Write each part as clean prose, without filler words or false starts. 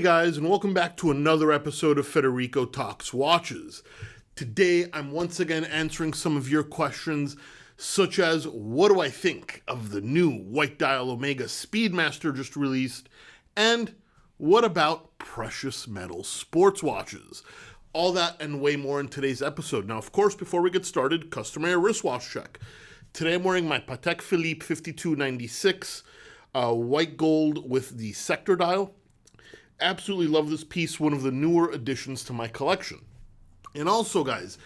guys, and welcome back to another episode of Federico Talks Watches. Today, I'm once again answering some of your questions, such as, what do I think of the new white dial Omega Speedmaster just released, and what about precious metal sports watches? All that and way more in today's episode. Now, of course, before we get started, customary wristwatch check. Today, I'm wearing my Patek Philippe 5296, white gold with the sector dial. Absolutely love this piece, one of the newer additions to my collection. And also, guys,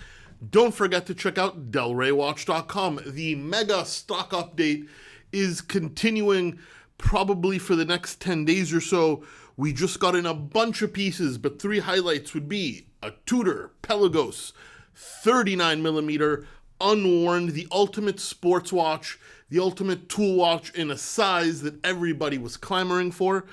don't forget to check out delraywatch.com. The mega stock update is continuing probably for the next 10 days or so. We just got in a bunch of pieces, but three highlights would be a Tudor Pelagos 39mm unworn, the ultimate sports watch, the ultimate tool watch in a size that everybody was clamoring for.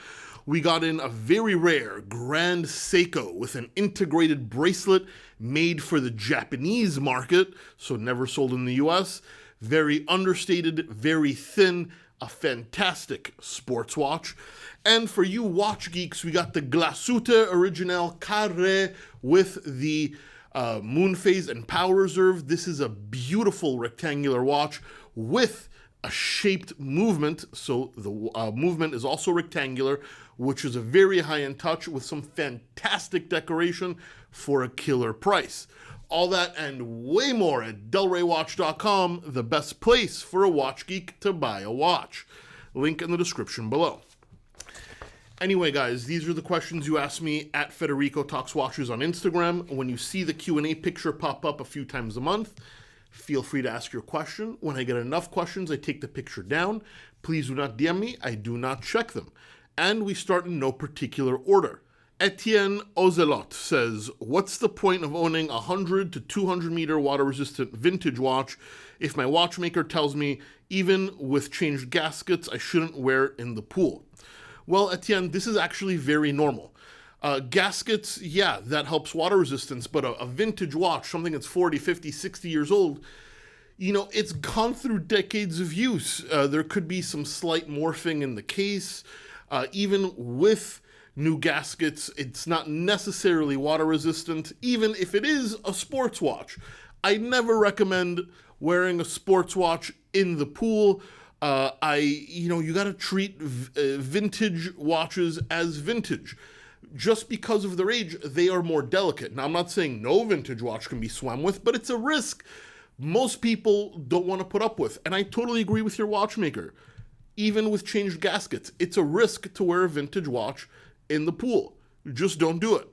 We got in a very rare Grand Seiko with an integrated bracelet made for the Japanese market, so never sold in the US. Very understated, very thin, a fantastic sports watch. And for you watch geeks, we got the Glashütte Original Carré with the moon phase and power reserve. This is a beautiful rectangular watch with a shaped movement, so the movement is also rectangular, which is a very high-end touch with some fantastic decoration for a killer price. All that and way more at delraywatch.com, the best place for a watch geek to buy a watch. Link in the description below. Anyway, guys, these are the questions you ask me at Federico Talks Watches on Instagram. When you see the Q&A picture pop up a few times a month, feel free to ask your question. When I get enough questions, I take the picture down. Please do not DM me. I do not check them. And we start in no particular order. Etienne Ozelot says, what's the point of owning a 100 to 200 meter water-resistant vintage watch if my watchmaker tells me even with changed gaskets I shouldn't wear it in the pool? Well, Etienne, this is actually very normal. Gaskets, yeah, that helps water resistance, but a vintage watch, something that's 40, 50, 60 years old, you know, it's gone through decades of use. There could be some slight morphing in the case. Even with new gaskets, it's not necessarily water resistant, even if it is a sports watch. I never recommend wearing a sports watch in the pool. You gotta treat vintage watches as vintage. Just because of their age, they are more delicate. Now, I'm not saying no vintage watch can be swam with, but it's a risk most people don't want to put up with. And I totally agree with your watchmaker. Even with changed gaskets, it's a risk to wear a vintage watch in the pool. Just don't do it.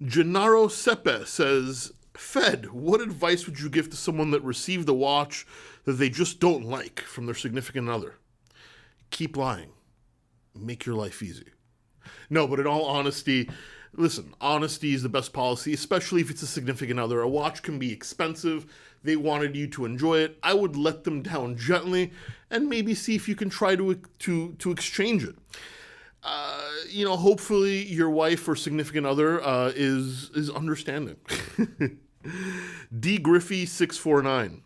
Gennaro Sepe says, Fed, what advice would you give to someone that received a watch that they just don't like from their significant other? Keep lying. Make your life easy. No, but in all honesty, listen, honesty is the best policy, especially if it's a significant other. A watch can be expensive. They wanted you to enjoy it. I would let them down gently and maybe see if you can try to exchange it. Hopefully your wife or significant other is understanding. D. Griffey 649.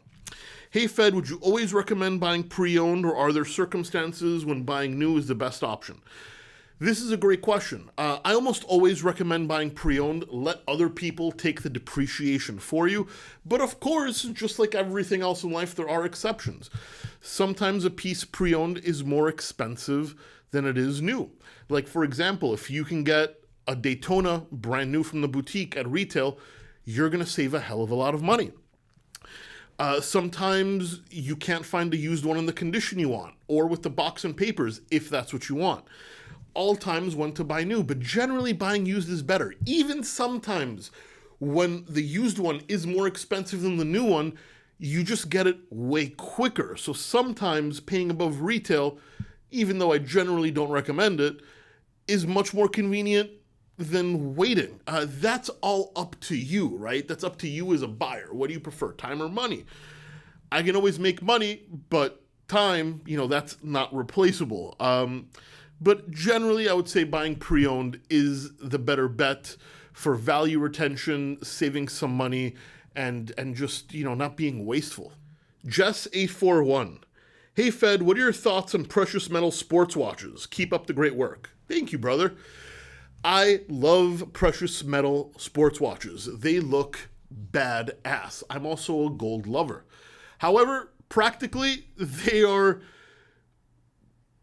Hey Fed, would you always recommend buying pre-owned, or are there circumstances when buying new is the best option? This is a great question. I almost always recommend buying pre-owned. Let other people take the depreciation for you. But of course, just like everything else in life, there are exceptions. Sometimes a piece pre-owned is more expensive than it is new. Like, for example, if you can get a Daytona brand new from the boutique at retail, you're going to save a hell of a lot of money. Sometimes you can't find a used one in the condition you want, or with the box and papers, if that's what you want. All times when to buy new, but generally buying used is better. Even sometimes when the used one is more expensive than the new one, you just get it way quicker. So sometimes paying above retail, even though I generally don't recommend it, is much more convenient than waiting. That's all up to you, right? That's up to you as a buyer. What do you prefer, time or money? I can always make money, but time, that's not replaceable. But generally, I would say buying pre-owned is the better bet for value retention, saving some money, and just, not being wasteful. Jess841. Hey Fed, what are your thoughts on precious metal sports watches? Keep up the great work. Thank you, brother. I love precious metal sports watches. They look badass. I'm also a gold lover. However, practically, they are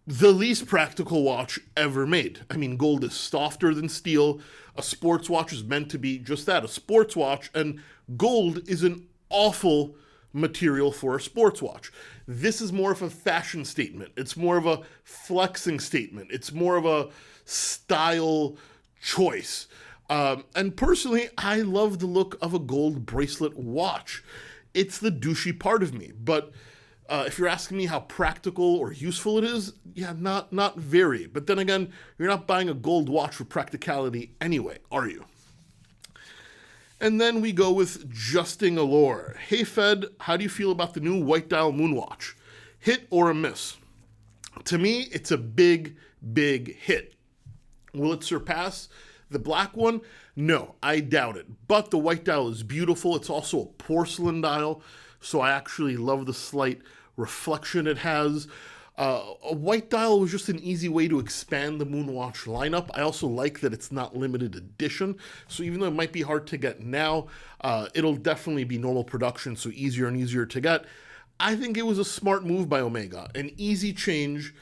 the least practical watch ever made. I mean, gold is softer than steel. A sports watch is meant to be just that, a sports watch, and gold is an awful material for a sports watch. This is more of a fashion statement. It's more of a flexing statement. It's more of a style choice. And personally, I love the look of a gold bracelet watch. It's the douchey part of me, but if you're asking me how practical or useful it is, yeah, not very. But then again, you're not buying a gold watch for practicality anyway, are you? And then we go with Justin Allure. Hey Fed, how do you feel about the new white dial moonwatch? Hit or a miss? To me, it's a big hit. Will it surpass the black one? No, I doubt it. But the white dial is beautiful. It's also a porcelain dial, so I actually love the slight reflection it has. A white dial was just an easy way to expand the Moonwatch lineup. I also like that it's not limited edition, so even though it might be hard to get now, it'll definitely be normal production, so easier and easier to get. I think it was a smart move by Omega, an easy change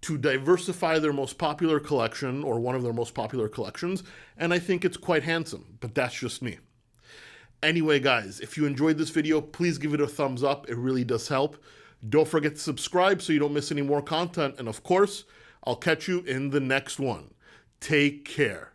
to diversify their most popular collection, or one of their most popular collections, and I think it's quite handsome, but that's just me. Anyway, guys, if you enjoyed this video, please give it a thumbs up. It really does help. Don't forget to subscribe so you don't miss any more content. And of course, I'll catch you in the next one. Take care.